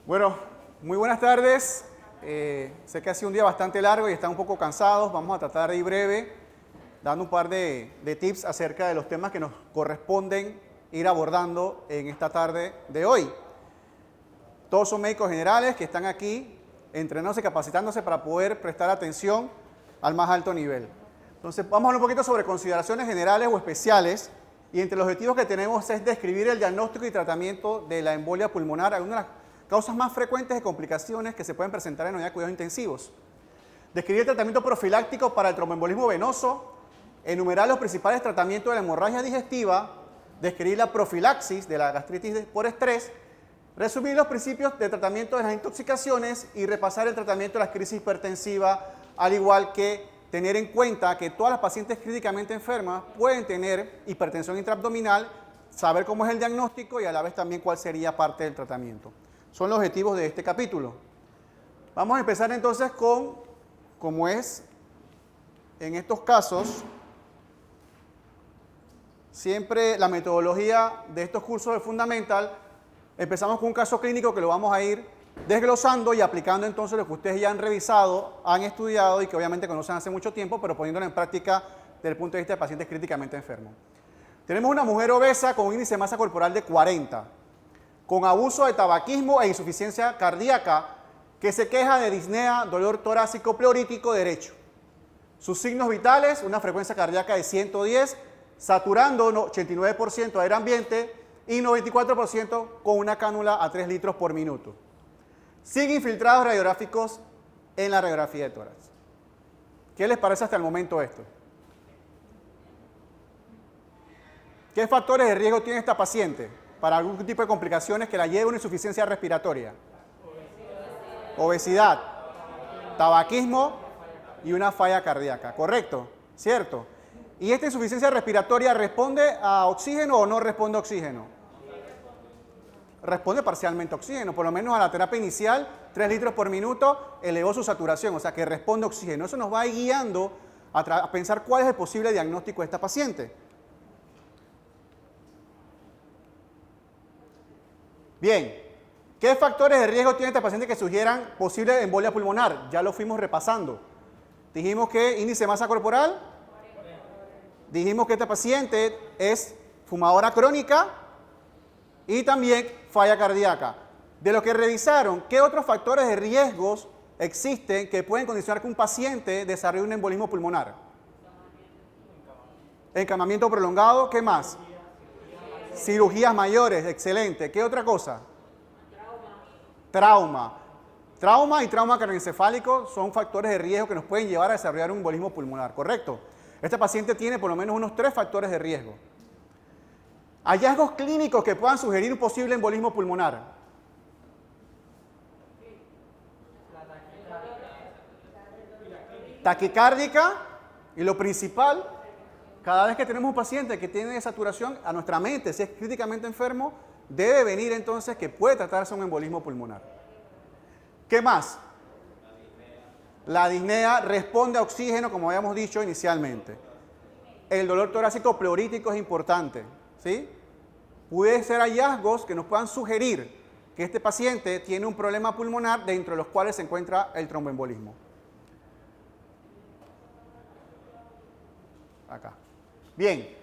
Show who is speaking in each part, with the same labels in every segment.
Speaker 1: Bueno, muy buenas tardes. Sé que ha sido un día bastante largo y están un poco cansados. Vamos a tratar de ir breve, dando un par de tips acerca de los temas que nos corresponden ir abordando en esta tarde de hoy. Todos son médicos generales que están aquí entrenándose y capacitándose para poder prestar atención al más alto nivel. Entonces, vamos a hablar un poquito sobre consideraciones generales o especiales. Y entre los objetivos que tenemos es describir el diagnóstico y tratamiento de la embolia pulmonar, algunas de las causas más frecuentes de complicaciones que se pueden presentar en unidad de cuidados intensivos. Describir el tratamiento profiláctico para el tromboembolismo venoso, enumerar los principales tratamientos de la hemorragia digestiva, describir la profilaxis de la gastritis por estrés, resumir los principios de tratamiento de las intoxicaciones y repasar el tratamiento de la crisis hipertensiva, al igual que tener en cuenta que todas las pacientes críticamente enfermas pueden tener hipertensión intraabdominal, saber cómo es el diagnóstico y a la vez también cuál sería parte del tratamiento. Son los objetivos de este capítulo. Vamos a empezar entonces con, como es en estos casos, siempre la metodología de estos cursos de Fundamental. Empezamos con un caso clínico que lo vamos a ir desglosando y aplicando entonces lo que ustedes ya han revisado, han estudiado y que obviamente conocen hace mucho tiempo, pero poniéndolo en práctica desde el punto de vista de pacientes críticamente enfermos. Tenemos una mujer obesa con un índice de masa corporal de 40, con abuso de tabaquismo e insuficiencia cardíaca, que se queja de disnea, dolor torácico pleurítico derecho. Sus signos vitales, una frecuencia cardíaca de 110, saturando 89% de aire ambiente y 94% con una cánula a 3 litros por minuto. Sin infiltrados radiográficos en la radiografía de tórax. ¿Qué les parece hasta el momento esto? ¿Qué factores de riesgo tiene esta paciente para algún tipo de complicaciones que la lleve a una insuficiencia respiratoria? Obesidad, tabaquismo y una falla cardíaca, ¿correcto? ¿Cierto? ¿Y esta insuficiencia respiratoria responde a oxígeno o no responde a oxígeno? Responde parcialmente a oxígeno, por lo menos a la terapia inicial, 3 litros por minuto, elevó su saturación, o sea que responde a oxígeno. Eso nos va guiando a pensar cuál es el posible diagnóstico de esta paciente. Bien, ¿qué factores de riesgo tiene esta paciente que sugieran posible embolia pulmonar? Ya lo fuimos repasando. Dijimos que índice de masa corporal, dijimos que esta paciente es fumadora crónica y también falla cardíaca. De lo que revisaron, ¿qué otros factores de riesgos existen que pueden condicionar que un paciente desarrolle un embolismo pulmonar? Encamamiento prolongado, ¿qué más? Cirugías mayores, excelente. ¿Qué otra cosa? Trauma. Trauma y trauma craneoencefálico son factores de riesgo que nos pueden llevar a desarrollar un embolismo pulmonar, ¿correcto? Esta paciente tiene por lo menos unos 3 factores de riesgo. Hallazgos clínicos que puedan sugerir un posible embolismo pulmonar. Taquicárdica y lo principal, cada vez que tenemos un paciente que tiene saturación, a nuestra mente, si es críticamente enfermo, debe venir entonces que puede tratarse un embolismo pulmonar. ¿Qué más? La disnea responde a oxígeno, como habíamos dicho inicialmente. El dolor torácico pleurítico es importante, ¿sí? Puede ser hallazgos que nos puedan sugerir que este paciente tiene un problema pulmonar dentro de los cuales se encuentra el tromboembolismo. Acá. Bien.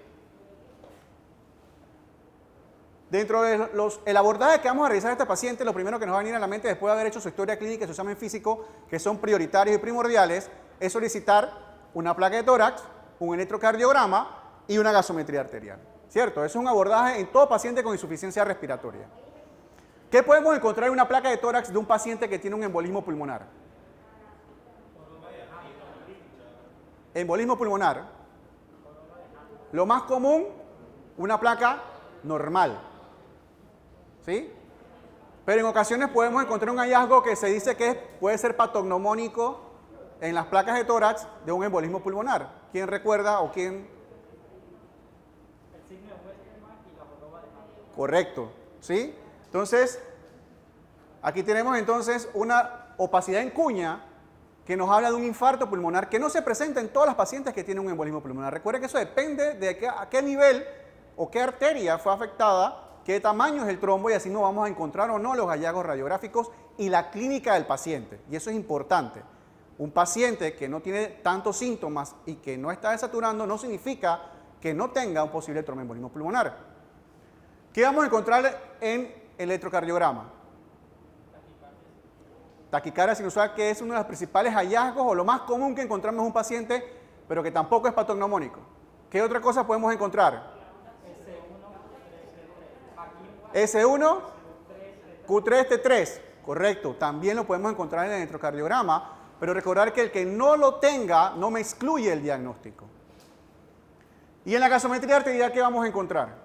Speaker 1: Dentro de el abordaje que vamos a realizar a esta paciente, lo primero que nos va a venir a la mente después de haber hecho su historia clínica y su examen físico, que son prioritarios y primordiales, es solicitar una placa de tórax, un electrocardiograma y una gasometría arterial. ¿Cierto? Eso es un abordaje en todo paciente con insuficiencia respiratoria. ¿Qué podemos encontrar en una placa de tórax de un paciente que tiene un embolismo pulmonar? Embolismo pulmonar. Lo más común, una placa normal. ¿Sí? Pero en ocasiones podemos encontrar un hallazgo que se dice que puede ser patognomónico en las placas de tórax de un embolismo pulmonar. ¿Quién recuerda o quién? Correcto, ¿sí? Entonces, aquí tenemos entonces una opacidad en cuña que nos habla de un infarto pulmonar que no se presenta en todas las pacientes que tienen un embolismo pulmonar. Recuerden que eso depende de a qué nivel o qué arteria fue afectada qué tamaño es el trombo y así nos vamos a encontrar o no los hallazgos radiográficos y la clínica del paciente. Y eso es importante. Un paciente que no tiene tantos síntomas y que no está desaturando no significa que no tenga un posible tromboembolismo pulmonar. ¿Qué vamos a encontrar en el electrocardiograma? Taquicardia sinusal, que es uno de los principales hallazgos o lo más común que encontramos en un paciente, pero que tampoco es patognomónico. ¿Qué otra cosa podemos encontrar? S1, Q3, T3, correcto, también lo podemos encontrar en el electrocardiograma, pero recordar que el que no lo tenga no me excluye el diagnóstico. Y en la gasometría arterial, ¿qué vamos a encontrar?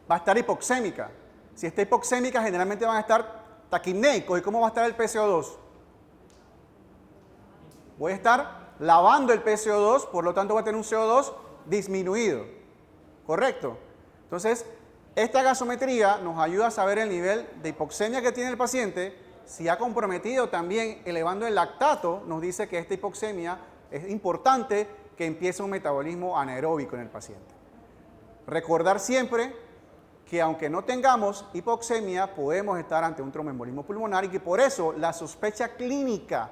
Speaker 1: Va a estar hipoxémica. Si está hipoxémica, generalmente van a estar taquimneicos. ¿Y cómo va a estar el PCO2? Voy a estar lavando el PCO2, por lo tanto voy a tener un CO2 disminuido. ¿Correcto? Entonces, esta gasometría nos ayuda a saber el nivel de hipoxemia que tiene el paciente. Si ha comprometido también elevando el lactato, nos dice que esta hipoxemia es importante que empiece un metabolismo anaeróbico en el paciente. Recordar siempre que aunque no tengamos hipoxemia, podemos estar ante un tromboembolismo pulmonar y que por eso la sospecha clínica,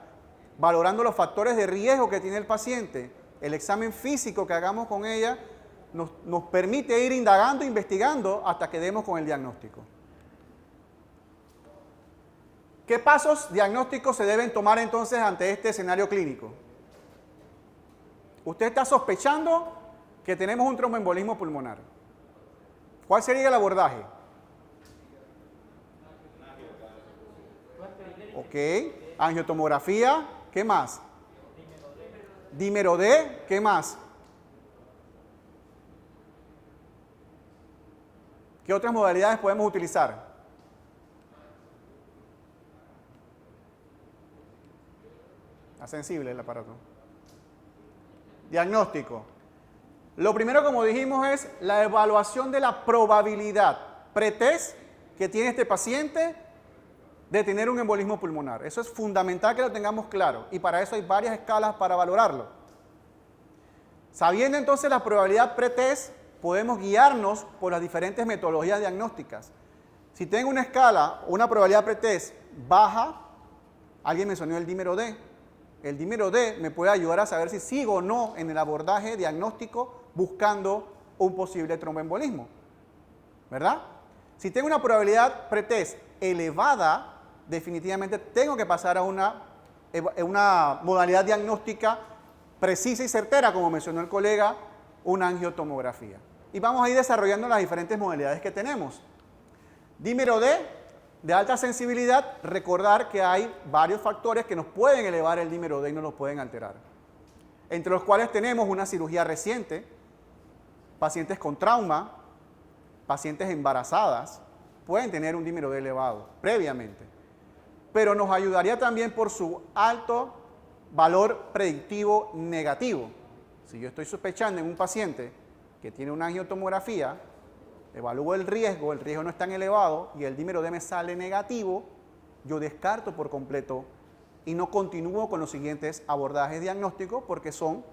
Speaker 1: valorando los factores de riesgo que tiene el paciente, el examen físico que hagamos con ella, nos permite ir indagando, investigando hasta que demos con el diagnóstico. ¿Qué pasos diagnósticos se deben tomar entonces ante este escenario clínico? Usted está sospechando que tenemos un tromboembolismo pulmonar. ¿Cuál sería el abordaje? Ok, angiotomografía, ¿qué más? Dímero D, ¿qué más? ¿Qué otras modalidades podemos utilizar? Está sensible el aparato. Diagnóstico. Lo primero, como dijimos, es la evaluación de la probabilidad pretest que tiene este paciente de tener un embolismo pulmonar. Eso es fundamental que lo tengamos claro y para eso hay varias escalas para valorarlo. Sabiendo entonces la probabilidad pretest, podemos guiarnos por las diferentes metodologías diagnósticas. Si tengo una escala o una probabilidad pretest baja, alguien mencionó el dímero D. El dímero D me puede ayudar a saber si sigo o no en el abordaje diagnóstico buscando un posible tromboembolismo, ¿verdad? Si tengo una probabilidad pretest elevada, definitivamente tengo que pasar a una modalidad diagnóstica precisa y certera, como mencionó el colega, una angiotomografía. Y vamos a ir desarrollando las diferentes modalidades que tenemos. Dímero D, de alta sensibilidad, recordar que hay varios factores que nos pueden elevar el dímero D y nos lo pueden alterar. Entre los cuales tenemos una cirugía reciente, pacientes con trauma, pacientes embarazadas, pueden tener un dímero D elevado previamente. Pero nos ayudaría también por su alto valor predictivo negativo. Si yo estoy sospechando en un paciente que tiene una angiotomografía, evalúo el riesgo no es tan elevado y el dímero D me sale negativo, yo descarto por completo y no continúo con los siguientes abordajes diagnósticos porque son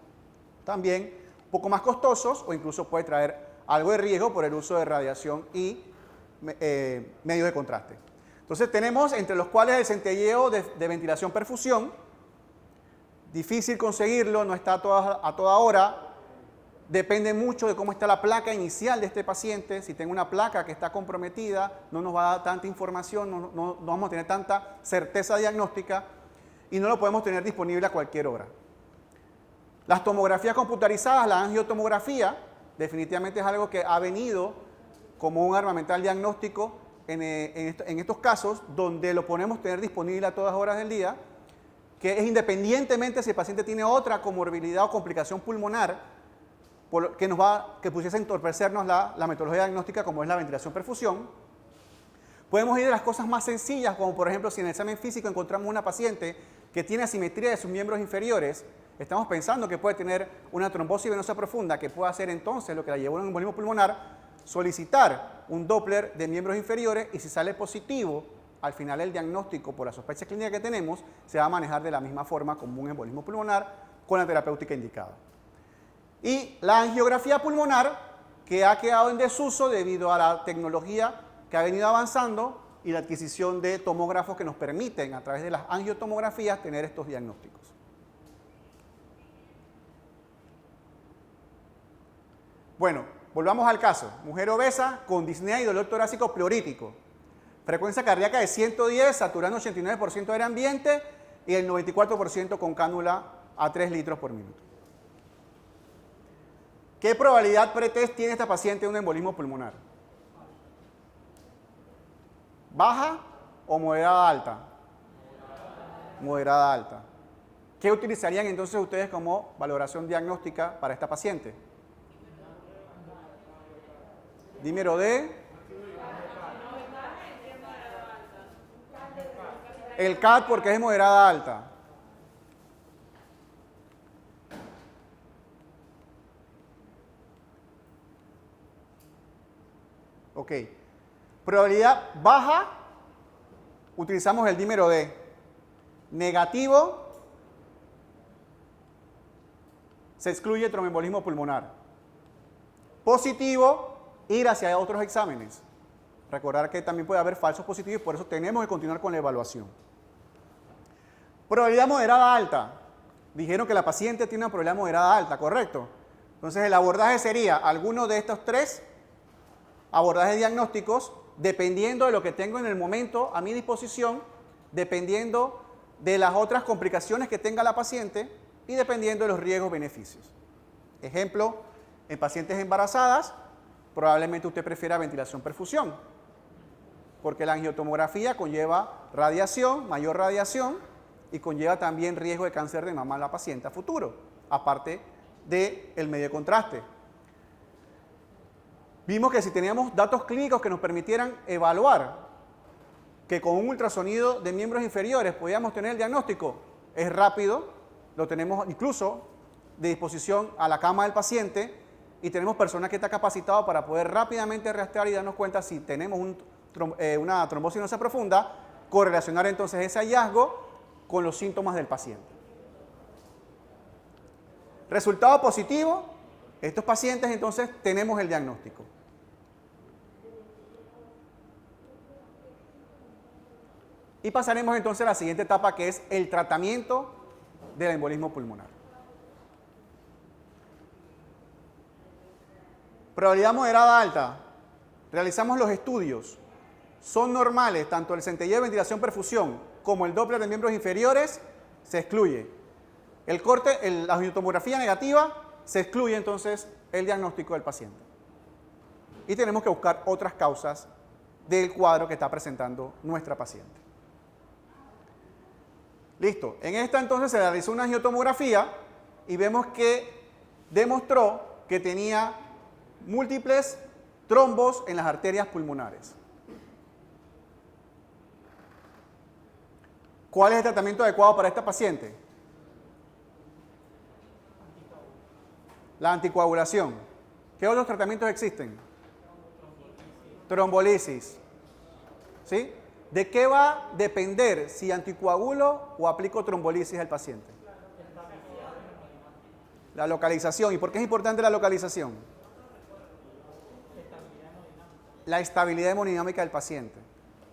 Speaker 1: también un poco más costosos o incluso puede traer algo de riesgo por el uso de radiación y medios de contraste. Entonces tenemos entre los cuales el centelleo de ventilación-perfusión, difícil conseguirlo, no está a toda hora. Depende mucho de cómo está la placa inicial de este paciente. Si tengo una placa que está comprometida, no nos va a dar tanta información, no vamos a tener tanta certeza diagnóstica y no lo podemos tener disponible a cualquier hora. Las tomografías computarizadas, la angiotomografía, definitivamente es algo que ha venido como un armamental diagnóstico en estos casos donde lo podemos tener disponible a todas horas del día, que es independientemente si el paciente tiene otra comorbilidad o complicación pulmonar, que pudiese entorpecernos la metodología diagnóstica como es la ventilación-perfusión. Podemos ir de las cosas más sencillas, como por ejemplo si en el examen físico encontramos una paciente que tiene asimetría de sus miembros inferiores, estamos pensando que puede tener una trombosis venosa profunda, que puede hacer entonces lo que la llevó a un embolismo pulmonar, solicitar un Doppler de miembros inferiores y si sale positivo, al final el diagnóstico por la sospecha clínica que tenemos se va a manejar de la misma forma como un embolismo pulmonar con la terapéutica indicada. Y la angiografía pulmonar que ha quedado en desuso debido a la tecnología que ha venido avanzando y la adquisición de tomógrafos que nos permiten, a través de las angiotomografías, tener estos diagnósticos. Bueno, volvamos al caso. Mujer obesa con disnea y dolor torácico pleurítico. Frecuencia cardíaca de 110, saturando 89% del ambiente y el 94% con cánula a 3 litros por minuto. ¿Qué probabilidad pretest tiene esta paciente de un embolismo pulmonar? ¿Baja o moderada alta? Moderada alta. ¿Qué utilizarían entonces ustedes como valoración diagnóstica para esta paciente? Dímero D. El CAT porque es moderada alta. Ok. Probabilidad baja, utilizamos el dímero D. Negativo, se excluye tromboembolismo pulmonar. Positivo, ir hacia otros exámenes. Recordar que también puede haber falsos positivos y por eso tenemos que continuar con la evaluación. Probabilidad moderada alta. Dijeron que la paciente tiene una probabilidad moderada alta, ¿correcto? Entonces el abordaje sería alguno de estos tres abordajes diagnósticos, dependiendo de lo que tengo en el momento a mi disposición, dependiendo de las otras complicaciones que tenga la paciente y dependiendo de los riesgos-beneficios. Ejemplo, en pacientes embarazadas, probablemente usted prefiera ventilación-perfusión, porque la angiotomografía conlleva radiación, mayor radiación, y conlleva también riesgo de cáncer de mama en la paciente a futuro, aparte del medio de contraste. Vimos que si teníamos datos clínicos que nos permitieran evaluar que con un ultrasonido de miembros inferiores podíamos tener el diagnóstico, es rápido, lo tenemos incluso de disposición a la cama del paciente y tenemos personas que están capacitadas para poder rápidamente rastrear y darnos cuenta si tenemos una trombosis venosa profunda, correlacionar entonces ese hallazgo con los síntomas del paciente. Resultado positivo, estos pacientes entonces tenemos el diagnóstico. Y pasaremos entonces a la siguiente etapa, que es el tratamiento del embolismo pulmonar. Probabilidad moderada alta. Realizamos los estudios. Son normales, tanto el centelleo de ventilación-perfusión como el Doppler de miembros inferiores, se excluye. El corte, la angiotomografía negativa, se excluye entonces el diagnóstico del paciente. Y tenemos que buscar otras causas del cuadro que está presentando nuestra paciente. Listo. En esta entonces se realizó una angiotomografía y vemos que demostró que tenía múltiples trombos en las arterias pulmonares. ¿Cuál es el tratamiento adecuado para esta paciente? La anticoagulación. ¿Qué otros tratamientos existen? Trombolisis. ¿Sí? ¿De qué va a depender si anticoagulo o aplico trombolisis al paciente? La localización. ¿Y por qué es importante la localización? La estabilidad hemodinámica del paciente,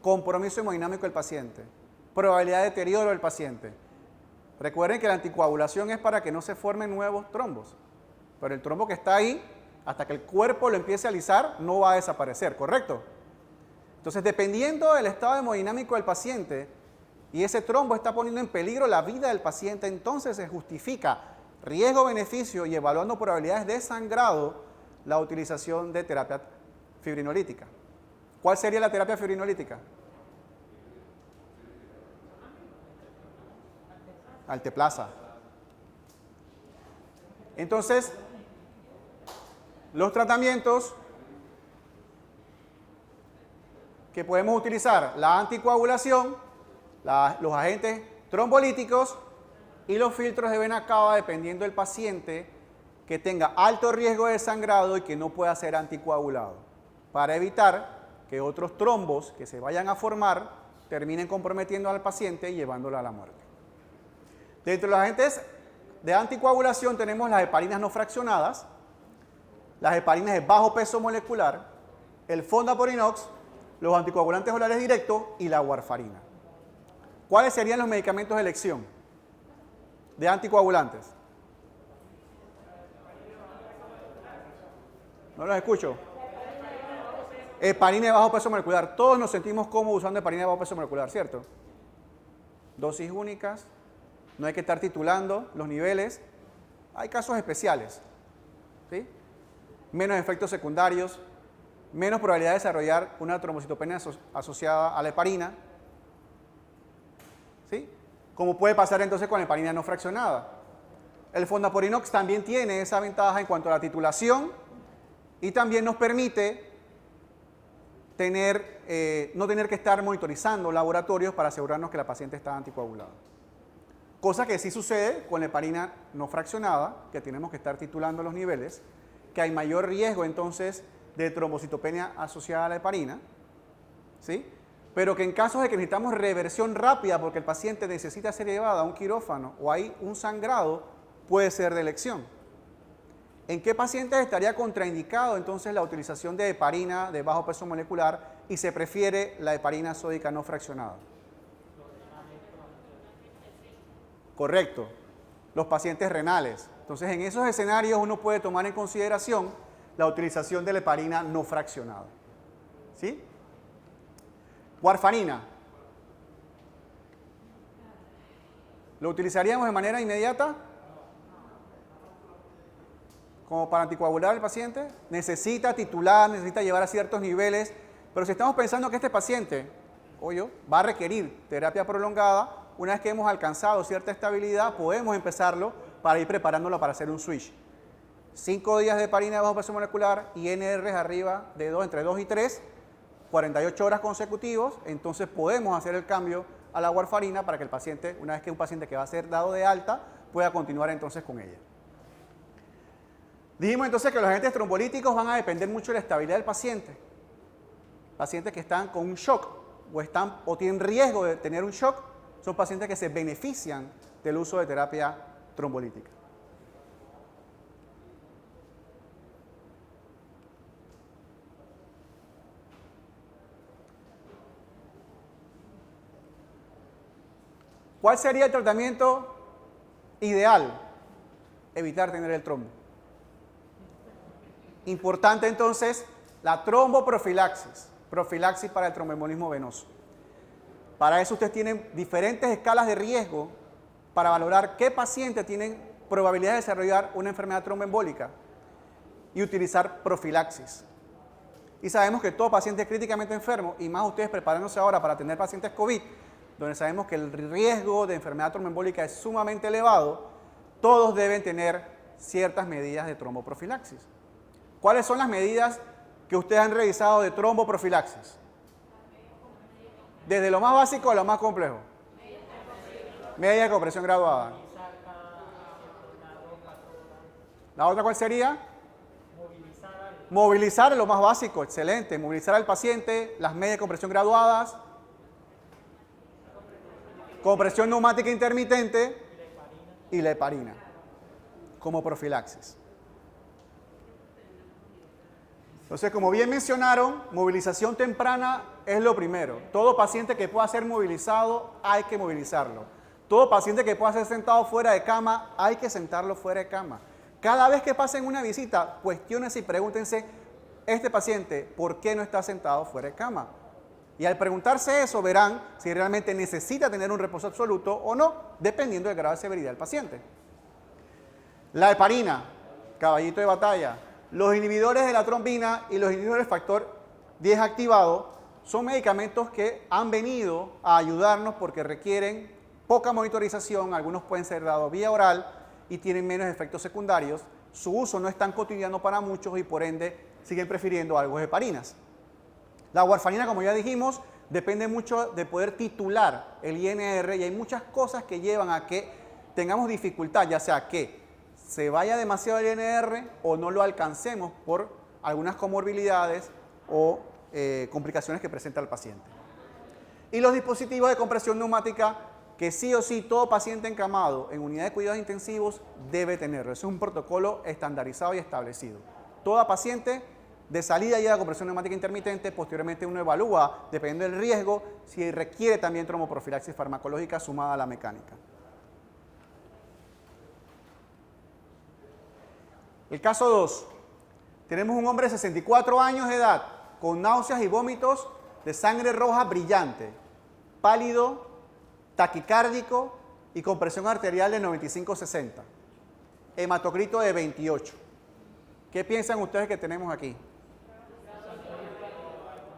Speaker 1: compromiso hemodinámico del paciente, probabilidad de deterioro del paciente. Recuerden que la anticoagulación es para que no se formen nuevos trombos, pero el trombo que está ahí, hasta que el cuerpo lo empiece a alisar, no va a desaparecer, ¿correcto? Entonces, dependiendo del estado hemodinámico del paciente y ese trombo está poniendo en peligro la vida del paciente, entonces se justifica riesgo-beneficio y evaluando probabilidades de sangrado la utilización de terapia fibrinolítica. ¿Cuál sería la terapia fibrinolítica? Alteplasa. Entonces, los tratamientos que podemos utilizar, la anticoagulación, los agentes trombolíticos y los filtros de vena cava, dependiendo del paciente que tenga alto riesgo de sangrado y que no pueda ser anticoagulado, para evitar que otros trombos que se vayan a formar terminen comprometiendo al paciente y llevándolo a la muerte. Dentro de los agentes de anticoagulación tenemos las heparinas no fraccionadas, las heparinas de bajo peso molecular, el fondaparinux, los anticoagulantes orales directos y la warfarina. ¿Cuáles serían los medicamentos de elección de anticoagulantes? No los escucho. Heparina de bajo peso molecular. Todos nos sentimos cómodos usando heparina de bajo peso molecular, ¿cierto? Dosis únicas. No hay que estar titulando los niveles. Hay casos especiales, ¿sí? Menos efectos secundarios, menos probabilidad de desarrollar una trombocitopenia asociada a la heparina, ¿sí? Como puede pasar entonces con la heparina no fraccionada. El fondaparinux también tiene esa ventaja en cuanto a la titulación y también nos permite no tener que estar monitorizando laboratorios para asegurarnos que la paciente está anticoagulada. Cosa que sí sucede con la heparina no fraccionada, que tenemos que estar titulando los niveles, que hay mayor riesgo entonces de trombocitopenia asociada a la heparina, ¿sí? Pero que en casos de que necesitamos reversión rápida porque el paciente necesita ser llevado a un quirófano o hay un sangrado, puede ser de elección. ¿En qué pacientes estaría contraindicado entonces la utilización de heparina de bajo peso molecular y se prefiere la heparina sódica no fraccionada? Correcto, los pacientes renales. Entonces, en esos escenarios uno puede tomar en consideración la utilización de la heparina no fraccionada. ¿Sí? Warfarina. ¿Lo utilizaríamos de manera inmediata? Como para anticoagular al paciente. Necesita titular, necesita llevar a ciertos niveles, pero si estamos pensando que este paciente, va a requerir terapia prolongada, una vez que hemos alcanzado cierta estabilidad, podemos empezarlo para ir preparándolo para hacer un switch. 5 días de heparina de bajo peso molecular, INRs arriba de 2, entre 2 y 3, 48 horas consecutivos, entonces podemos hacer el cambio a la warfarina para que el paciente, una vez que un paciente que va a ser dado de alta, pueda continuar entonces con ella. Dijimos entonces que los agentes trombolíticos van a depender mucho de la estabilidad del paciente. Pacientes que están con un shock o tienen riesgo de tener un shock, son pacientes que se benefician del uso de terapia trombolítica. ¿Cuál sería el tratamiento ideal? Evitar tener el trombo. Importante entonces la tromboprofilaxis, profilaxis para el tromboembolismo venoso. Para eso ustedes tienen diferentes escalas de riesgo para valorar qué pacientes tienen probabilidad de desarrollar una enfermedad tromboembólica y utilizar profilaxis. Y sabemos que todo paciente críticamente enfermo, y más ustedes preparándose ahora para tener pacientes COVID, donde sabemos que el riesgo de enfermedad tromboembólica es sumamente elevado, todos deben tener ciertas medidas de tromboprofilaxis. ¿Cuáles son las medidas que ustedes han revisado de tromboprofilaxis? Desde lo más básico a lo más complejo. Medida de compresión graduada. ¿La otra cuál sería? Movilizar lo más básico, excelente. Movilizar al paciente, las medidas de compresión graduadas, compresión neumática intermitente y la heparina como profilaxis. Entonces, como bien mencionaron, movilización temprana es lo primero. Todo paciente que pueda ser movilizado, hay que movilizarlo. Todo paciente que pueda ser sentado fuera de cama, hay que sentarlo fuera de cama. Cada vez que pasen una visita, cuestiónense y pregúntense, este paciente, ¿por qué no está sentado fuera de cama? Y al preguntarse eso, verán si realmente necesita tener un reposo absoluto o no, dependiendo del grado de severidad del paciente. La heparina, caballito de batalla. Los inhibidores de la trombina y los inhibidores del factor 10 activado son medicamentos que han venido a ayudarnos porque requieren poca monitorización, algunos pueden ser dados vía oral y tienen menos efectos secundarios. Su uso no es tan cotidiano para muchos y por ende siguen prefiriendo algo de heparinas. La warfarina, como ya dijimos, depende mucho de poder titular el INR y hay muchas cosas que llevan a que tengamos dificultad, ya sea que se vaya demasiado el INR o no lo alcancemos por algunas comorbilidades o complicaciones que presenta el paciente. Y los dispositivos de compresión neumática que sí o sí todo paciente encamado en unidad de cuidados intensivos debe tenerlo. Eso es un protocolo estandarizado y establecido. Toda paciente de salida ya de compresión neumática intermitente, posteriormente uno evalúa, dependiendo del riesgo, si requiere también tromboprofilaxis farmacológica sumada a la mecánica. El caso 2. Tenemos un hombre de 64 años de edad con náuseas y vómitos de sangre roja brillante, pálido, taquicárdico y con presión arterial de 95-60. Hematocrito de 28. ¿Qué piensan ustedes que tenemos aquí?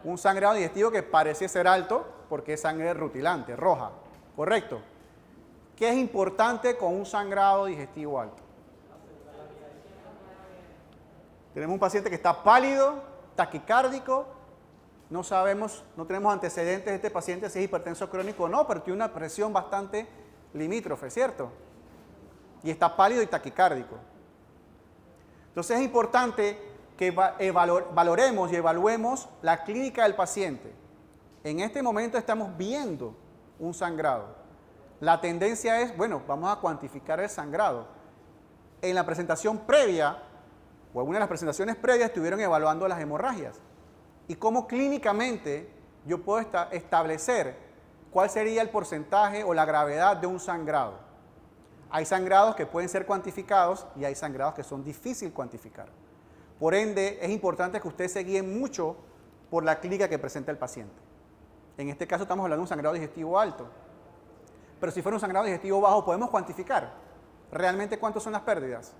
Speaker 1: Un sangrado digestivo que parece ser alto porque es sangre rutilante, roja. ¿Correcto? ¿Qué es importante con un sangrado digestivo alto? Tenemos un paciente que está pálido, taquicárdico, no sabemos, no tenemos antecedentes de este paciente si es hipertenso crónico o no, pero tiene una presión bastante limítrofe, ¿cierto? Y está pálido y taquicárdico. Entonces es importante que valoremos y evaluemos la clínica del paciente. En este momento estamos viendo un sangrado. La tendencia es, bueno, vamos a cuantificar el sangrado. En la presentación previa, o en una de las presentaciones previas, estuvieron evaluando las hemorragias. Y cómo clínicamente yo puedo establecer cuál sería el porcentaje o la gravedad de un sangrado. Hay sangrados que pueden ser cuantificados y hay sangrados que son difíciles de cuantificar. Por ende, es importante que ustedes se guíen mucho por la clínica que presenta el paciente. En este caso estamos hablando de un sangrado digestivo alto. Pero si fuera un sangrado digestivo bajo, podemos cuantificar realmente cuántas son las pérdidas.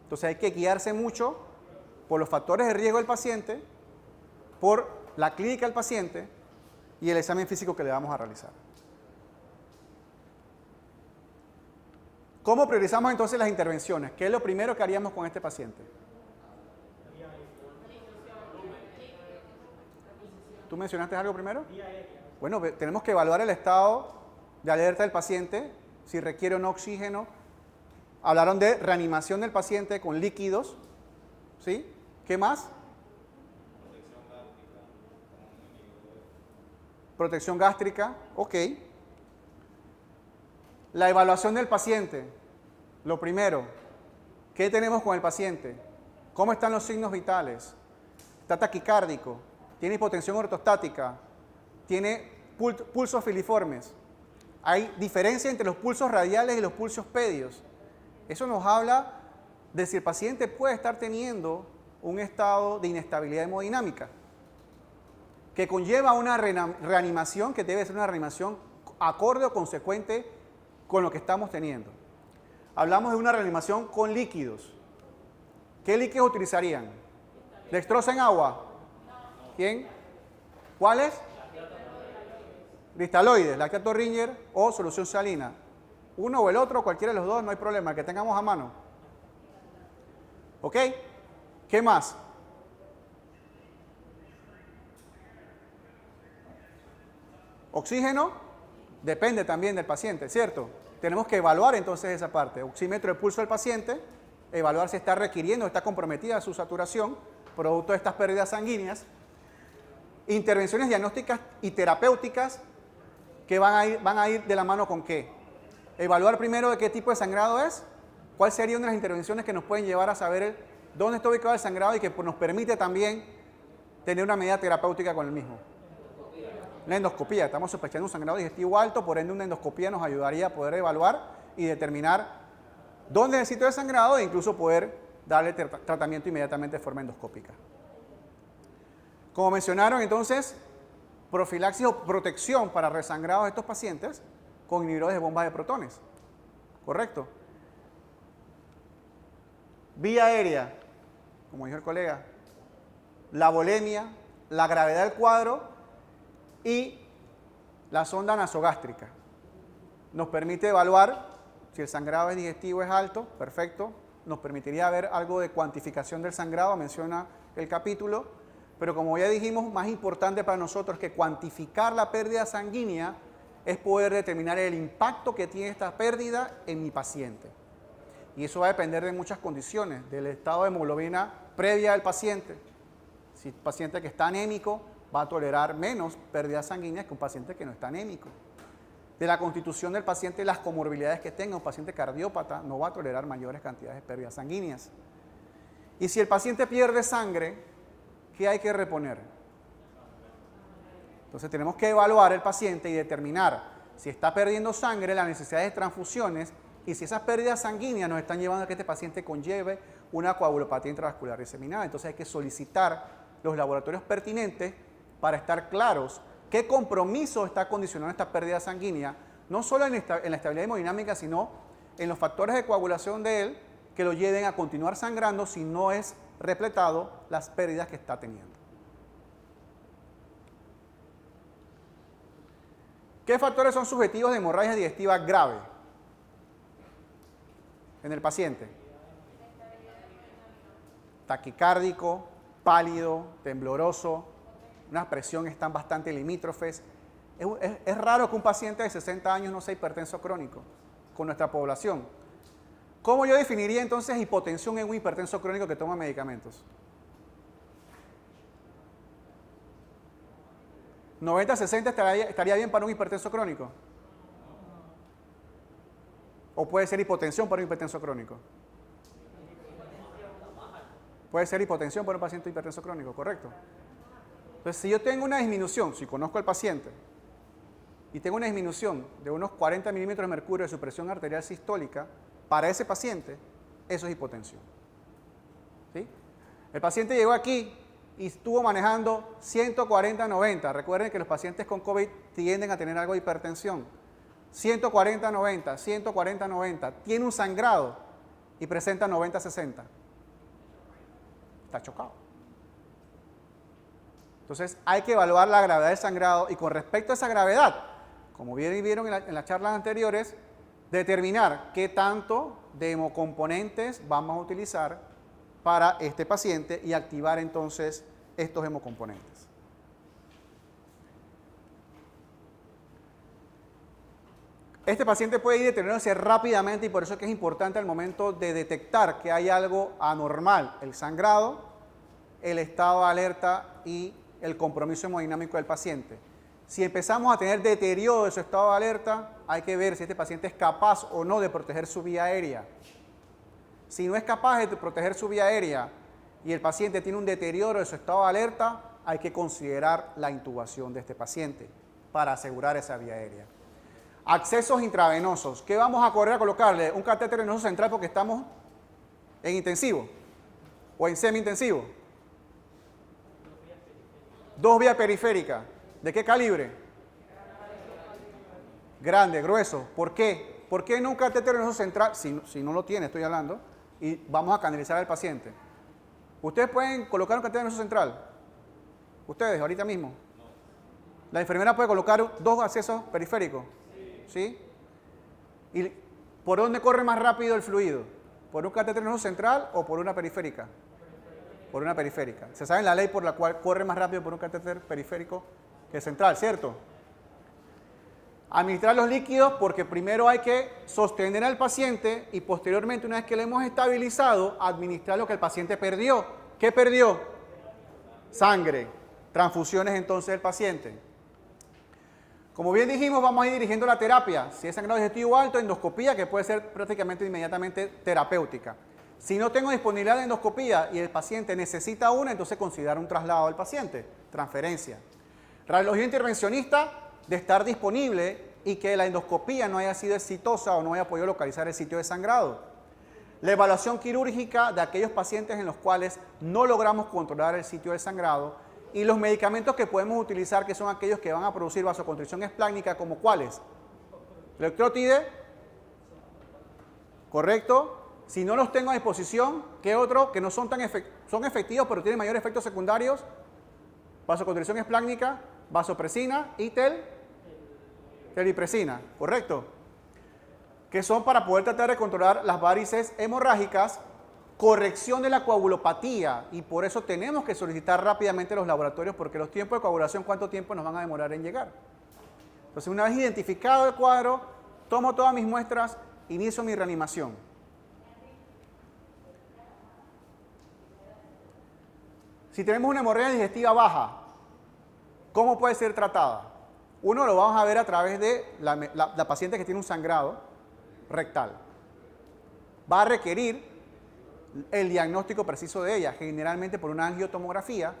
Speaker 1: Entonces hay que guiarse mucho por los factores de riesgo del paciente, por la clínica del paciente y el examen físico que le vamos a realizar. ¿Cómo priorizamos entonces las intervenciones? ¿Qué es lo primero que haríamos con este paciente? ¿Tú mencionaste algo primero? Bueno, tenemos que evaluar el estado de alerta del paciente, si requiere o no oxígeno. Hablaron de reanimación del paciente con líquidos, ¿sí? ¿Qué más? Protección gástrica, ok. La evaluación del paciente, lo primero, ¿qué tenemos con el paciente? ¿Cómo están los signos vitales? ¿Está taquicárdico? ¿Tiene hipotensión ortostática? ¿Tiene pulsos filiformes? ¿Hay diferencia entre los pulsos radiales y los pulsos pedios? Eso nos habla de si el paciente puede estar teniendo un estado de inestabilidad hemodinámica, que conlleva una reanimación que debe ser una reanimación acorde o consecuente con lo que estamos teniendo. Hablamos de una reanimación con líquidos. ¿Qué líquidos utilizarían? ¿Dextrosa en agua? ¿Quién? ¿Cuáles? Cristaloides, lactato Ringer o solución salina. Uno o el otro, cualquiera de los dos, no hay problema, que tengamos a mano. ¿Ok? ¿Qué más? Oxígeno, depende también del paciente, ¿cierto? Tenemos que evaluar entonces esa parte. Oxímetro de pulso del paciente, evaluar si está requiriendo, está comprometida su saturación, producto de estas pérdidas sanguíneas. Intervenciones diagnósticas y terapéuticas que van a ir de la mano con qué. Evaluar primero de qué tipo de sangrado es, cuál sería una de las intervenciones que nos pueden llevar a saber dónde está ubicado el sangrado y que nos permite también tener una medida terapéutica con el mismo. La endoscopía, estamos sospechando un sangrado digestivo alto, por ende una endoscopía nos ayudaría a poder evaluar y determinar dónde es el sitio de sangrado e incluso poder darle tratamiento inmediatamente de forma endoscópica. Como mencionaron entonces, profilaxis o protección para resangrados de estos pacientes con inhibidores de bombas de protones. ¿Correcto? Vía aérea, como dijo el colega, la volemia, la gravedad del cuadro y la sonda nasogástrica. Nos permite evaluar si el sangrado es digestivo, es alto, perfecto. Nos permitiría ver algo de cuantificación del sangrado, menciona el capítulo. Pero como ya dijimos, más importante para nosotros que cuantificar la pérdida sanguínea es poder determinar el impacto que tiene esta pérdida en mi paciente. Y eso va a depender de muchas condiciones, del estado de hemoglobina previa del paciente. Si el paciente que está anémico va a tolerar menos pérdidas sanguíneas que un paciente que no está anémico. De la constitución del paciente y las comorbilidades que tenga, un paciente cardiópata no va a tolerar mayores cantidades de pérdidas sanguíneas. Y si el paciente pierde sangre, ¿qué hay que reponer? Entonces tenemos que evaluar al paciente y determinar si está perdiendo sangre, la necesidad de transfusiones y si esas pérdidas sanguíneas nos están llevando a que este paciente conlleve una coagulopatía intravascular diseminada. Entonces hay que solicitar los laboratorios pertinentes para estar claros qué compromiso está condicionando esta pérdida sanguínea, no solo en la estabilidad hemodinámica, sino en los factores de coagulación de él que lo lleven a continuar sangrando si no es repletado las pérdidas que está teniendo. ¿Qué factores son subjetivos de hemorragia digestiva grave en el paciente? Taquicárdico, pálido, tembloroso, una presión están bastante limítrofes. Es raro que un paciente de 60 años no sea hipertenso crónico con nuestra población. ¿Cómo yo definiría entonces hipotensión en un hipertenso crónico que toma medicamentos? 90-60 estaría bien para un hipertenso crónico. ¿O puede ser hipotensión para un hipertenso crónico? Puede ser hipotensión para un paciente hipertenso crónico, correcto. Entonces, si yo tengo una disminución, si conozco al paciente, y tengo una disminución de unos 40 milímetros de mercurio de su presión arterial sistólica, para ese paciente, eso es hipotensión. ¿Sí? El paciente llegó aquí y estuvo manejando 140-90. Recuerden que los pacientes con COVID tienden a tener algo de hipertensión. 140-90, 140-90. Tiene un sangrado y presenta 90-60. Está chocado. Entonces hay que evaluar la gravedad del sangrado y con respecto a esa gravedad, como bien vieron en las charlas anteriores, determinar qué tanto de hemocomponentes vamos a utilizar para este paciente y activar entonces estos hemocomponentes. Este paciente puede ir deteriorándose rápidamente y por eso es que es importante al momento de detectar que hay algo anormal, el sangrado, el estado de alerta y el compromiso hemodinámico del paciente. Si empezamos a tener deterioro de su estado de alerta, hay que ver si este paciente es capaz o no de proteger su vía aérea. Si no es capaz de proteger su vía aérea y el paciente tiene un deterioro de su estado de alerta, hay que considerar la intubación de este paciente para asegurar esa vía aérea. Accesos intravenosos. ¿Qué vamos a correr a colocarle? Un catéter venoso central porque estamos en intensivo o en semi-intensivo. 2 vías periféricas. ¿De qué calibre? Grande, grueso. ¿Por qué? ¿Por qué no un catéter venoso central? Si no lo tiene, estoy hablando. Y vamos a canalizar al paciente. ¿Ustedes pueden colocar un catéter venoso central? ¿Ustedes, ahorita mismo? ¿La enfermera puede colocar 2 accesos periféricos? ¿Sí? ¿Y por dónde corre más rápido el fluido? ¿Por un catéter venoso central o por una periférica? Por una periférica. Se sabe la ley por la cual corre más rápido por un catéter periférico que central, ¿cierto? Administrar los líquidos porque primero hay que sostener al paciente y posteriormente, una vez que lo hemos estabilizado, administrar lo que el paciente perdió. ¿Qué perdió? Sangre. Transfusiones entonces del paciente. Como bien dijimos, vamos a ir dirigiendo la terapia. Si es sangrado digestivo alto, endoscopía, que puede ser prácticamente inmediatamente terapéutica. Si no tengo disponibilidad de endoscopía y el paciente necesita una, entonces considerar un traslado del paciente, transferencia. Radiología intervencionista, de estar disponible y que la endoscopía no haya sido exitosa o no haya podido localizar el sitio de sangrado. La evaluación quirúrgica de aquellos pacientes en los cuales no logramos controlar el sitio de sangrado y los medicamentos que podemos utilizar, que son aquellos que van a producir vasoconstricción esplácnica, como ¿cuáles? Electrótide, ¿correcto? Si no los tengo a disposición, ¿qué otro? Que no son tan son efectivos, pero tienen mayores efectos secundarios. Vasoconstricción esplácnica, vasopresina y teripresina, ¿correcto? Que son para poder tratar de controlar las varices hemorrágicas, corrección de la coagulopatía, y por eso tenemos que solicitar rápidamente los laboratorios, porque los tiempos de coagulación, ¿cuánto tiempo nos van a demorar en llegar? Entonces, una vez identificado el cuadro, tomo todas mis muestras, inicio mi reanimación. Si tenemos una hemorragia digestiva baja, ¿cómo puede ser tratada? Uno lo vamos a ver a través de la paciente que tiene un sangrado rectal. Va a requerir el diagnóstico preciso de ella, generalmente por una angiotomografía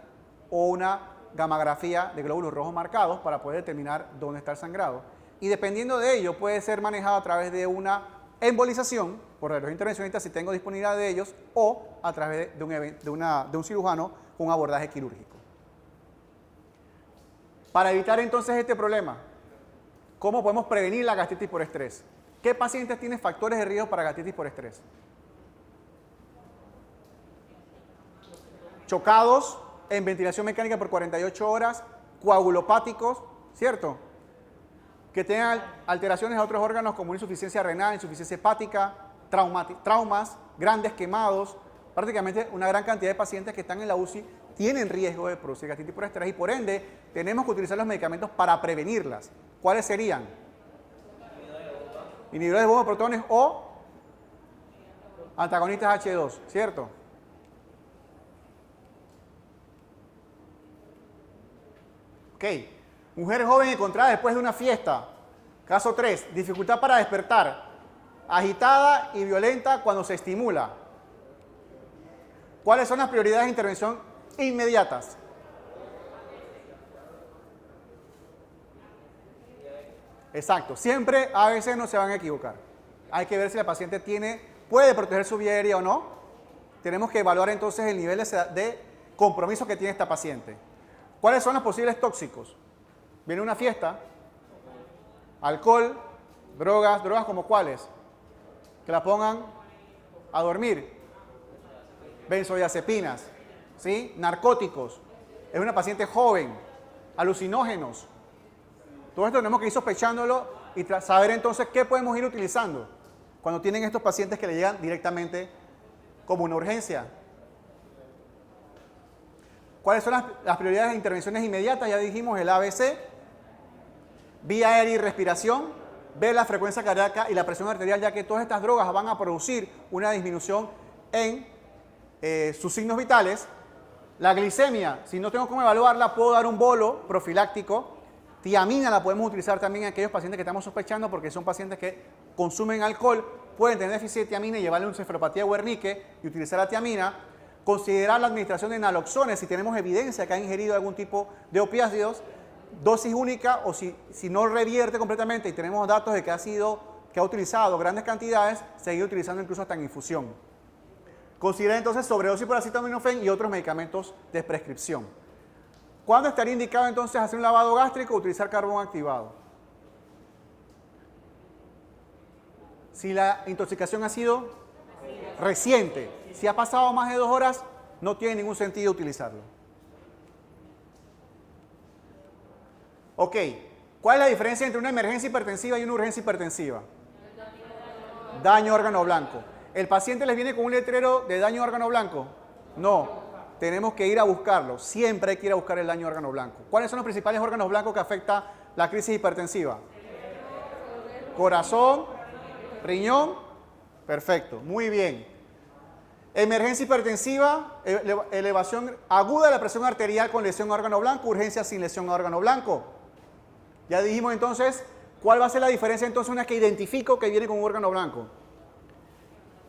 Speaker 1: o una gamografía de glóbulos rojos marcados para poder determinar dónde está el sangrado. Y dependiendo de ello, puede ser manejado a través de una embolización por los intervencionistas si tengo disponibilidad de ellos o a través de un cirujano con abordaje quirúrgico. Para evitar entonces este problema, ¿cómo podemos prevenir la gastritis por estrés? ¿Qué pacientes tienen factores de riesgo para gastritis por estrés? Chocados en ventilación mecánica por 48 horas, coagulopáticos, ¿cierto? Que tengan alteraciones a otros órganos como insuficiencia renal, insuficiencia hepática, traumas, grandes quemados. Prácticamente una gran cantidad de pacientes que están en la UCI tienen riesgo de producir gastritis por estrés y por ende tenemos que utilizar los medicamentos para prevenirlas. ¿Cuáles serían? Inhibidores de bomba de protones o antagonistas H2, ¿cierto? Ok. Mujer joven encontrada después de una fiesta. Caso 3. Dificultad para despertar. Agitada y violenta cuando se estimula. ¿Cuáles son las prioridades de intervención inmediatas? Exacto. Siempre a veces no se van a equivocar. Hay que ver si la paciente puede proteger su vía aérea o no. Tenemos que evaluar entonces el nivel de compromiso que tiene esta paciente. ¿Cuáles son los posibles tóxicos? Viene una fiesta, alcohol, drogas como cuáles, que la pongan a dormir, benzodiazepinas, ¿sí? Narcóticos, es una paciente joven, alucinógenos. Todo esto tenemos que ir sospechándolo y saber entonces qué podemos ir utilizando cuando tienen estos pacientes que le llegan directamente como una urgencia. ¿Cuáles son las prioridades de intervenciones inmediatas? Ya dijimos el ABC, vía aérea y respiración, ver la frecuencia cardíaca y la presión arterial, ya que todas estas drogas van a producir una disminución en sus signos vitales. La glicemia, si no tengo cómo evaluarla, puedo dar un bolo profiláctico. Tiamina la podemos utilizar también en aquellos pacientes que estamos sospechando porque son pacientes que consumen alcohol, pueden tener déficit de tiamina y llevarle una encefalopatía de Wernicke y utilizar la tiamina. Considerar la administración de naloxones si tenemos evidencia que ha ingerido algún tipo de opiáceos, dosis única o si no revierte completamente y tenemos datos de que ha utilizado grandes cantidades, seguir utilizando incluso hasta en infusión. Considerar entonces sobredosis por acetaminofén y otros medicamentos de prescripción. ¿Cuándo estaría indicado entonces hacer un lavado gástrico o utilizar carbón activado? Si la intoxicación ha sido reciente, si ha pasado más de 2 horas, no tiene ningún sentido utilizarlo. Ok, ¿cuál es la diferencia entre una emergencia hipertensiva y una urgencia hipertensiva? Daño a órgano blanco. ¿El paciente les viene con un letrero de daño a órgano blanco? No, tenemos que ir a buscarlo. Siempre hay que ir a buscar el daño a órgano blanco. ¿Cuáles son los principales órganos blancos que afecta la crisis hipertensiva? Corazón, riñón. Perfecto, muy bien. Emergencia hipertensiva, elevación aguda de la presión arterial con lesión a órgano blanco, urgencia sin lesión a órgano blanco. Ya dijimos entonces, ¿cuál va a ser la diferencia entonces una que identifico que viene con un órgano blanco?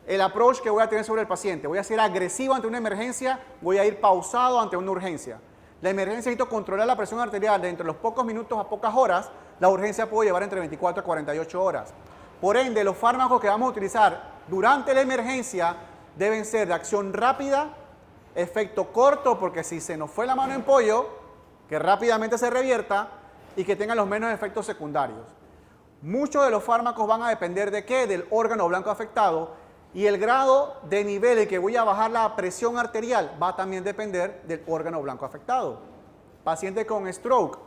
Speaker 1: El approach que voy a tener sobre el paciente. ¿Voy a ser agresivo ante una emergencia? ¿Voy a ir pausado ante una urgencia? La emergencia necesito controlar la presión arterial de entre los pocos minutos a pocas horas. La urgencia puede llevar entre 24 a 48 horas. Por ende, los fármacos que vamos a utilizar durante la emergencia deben ser de acción rápida, efecto corto, porque si se nos fue la mano en pollo, que rápidamente se revierta y que tengan los menos efectos secundarios. Muchos de los fármacos van a depender de qué, del órgano blanco afectado, y el grado de nivel en que voy a bajar la presión arterial va a también depender del órgano blanco afectado. Paciente con stroke,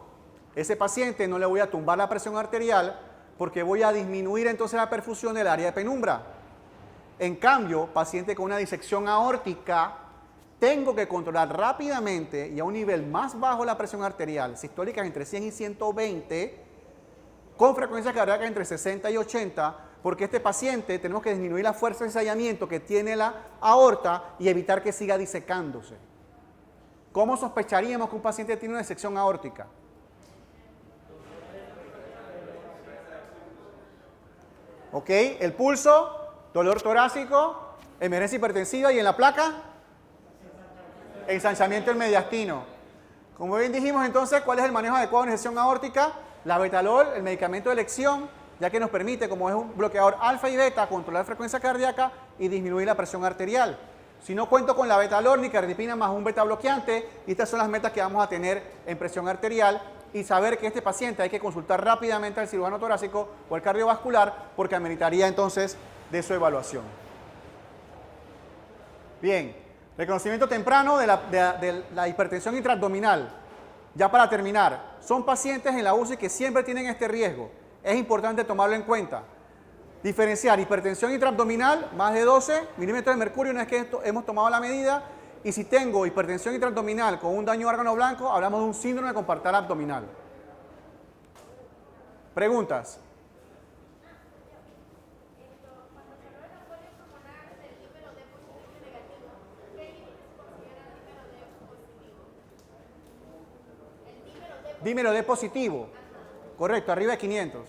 Speaker 1: ese paciente no le voy a tumbar la presión arterial porque voy a disminuir entonces la perfusión del área de penumbra. En cambio, paciente con una disección aórtica, tengo que controlar rápidamente y a un nivel más bajo la presión arterial, sistólica entre 100 y 120, con frecuencias cardíacas entre 60 y 80, porque este paciente tenemos que disminuir la fuerza de ensayamiento que tiene la aorta y evitar que siga disecándose. ¿Cómo sospecharíamos que un paciente tiene una disección aórtica? Ok, el pulso, dolor torácico, Emergencia hipertensiva y en la placa, ensanchamiento del mediastino. Como bien dijimos entonces, ¿cuál es el manejo adecuado de disección aórtica? La betalol, el medicamento de elección, ya que nos permite, como es un bloqueador alfa y beta, controlar la frecuencia cardíaca y disminuir la presión arterial. Si no cuento con la betalol ni cardipina más un beta bloqueante, estas son las metas que vamos a tener en presión arterial y saber que este paciente hay que consultar rápidamente al cirujano torácico o al cardiovascular porque ameritaría entonces de su evaluación. Bien, reconocimiento temprano de la hipertensión intraabdominal. Ya para terminar, son pacientes en la UCI que siempre tienen este riesgo. Es importante tomarlo en cuenta. Diferenciar hipertensión intraabdominal, más de 12 milímetros de mercurio una vez que hemos tomado la medida. Y si tengo hipertensión intraabdominal con un daño a órgano blanco, hablamos de un síndrome de compartida abdominal. Preguntas. Dímero D positivo. Correcto, arriba de 500.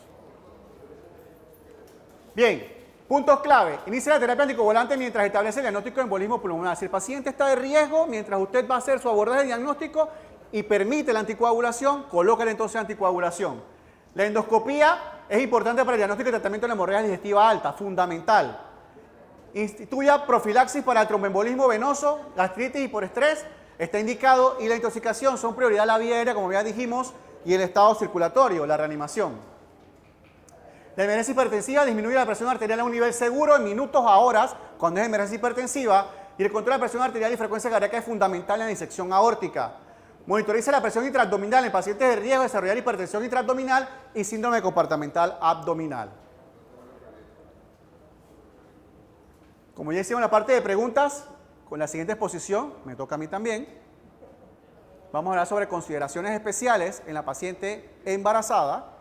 Speaker 1: Bien, puntos clave. Inicia la terapia anticoagulante mientras establece el diagnóstico de embolismo pulmonar. Si el paciente está de riesgo, mientras usted va a hacer su abordaje de diagnóstico y permite la anticoagulación, colócale entonces anticoagulación. La endoscopía es importante para el diagnóstico y tratamiento de la hemorragia digestiva alta, fundamental. Instituya profilaxis para el tromboembolismo venoso, gastritis y por estrés. Está indicado y la intoxicación son prioridad la vía aérea, como ya dijimos, y el estado circulatorio, la reanimación. La emergencia hipertensiva disminuye la presión arterial a un nivel seguro en minutos a horas cuando es emergencia hipertensiva y el control de la presión arterial y frecuencia cardíaca es fundamental en la disección aórtica. Monitoriza la presión intraabdominal en pacientes de riesgo de desarrollar hipertensión intraabdominal y síndrome compartimental abdominal. Como ya hicimos la parte de preguntas, con la siguiente exposición, me toca a mí también, vamos a hablar sobre consideraciones especiales en la paciente embarazada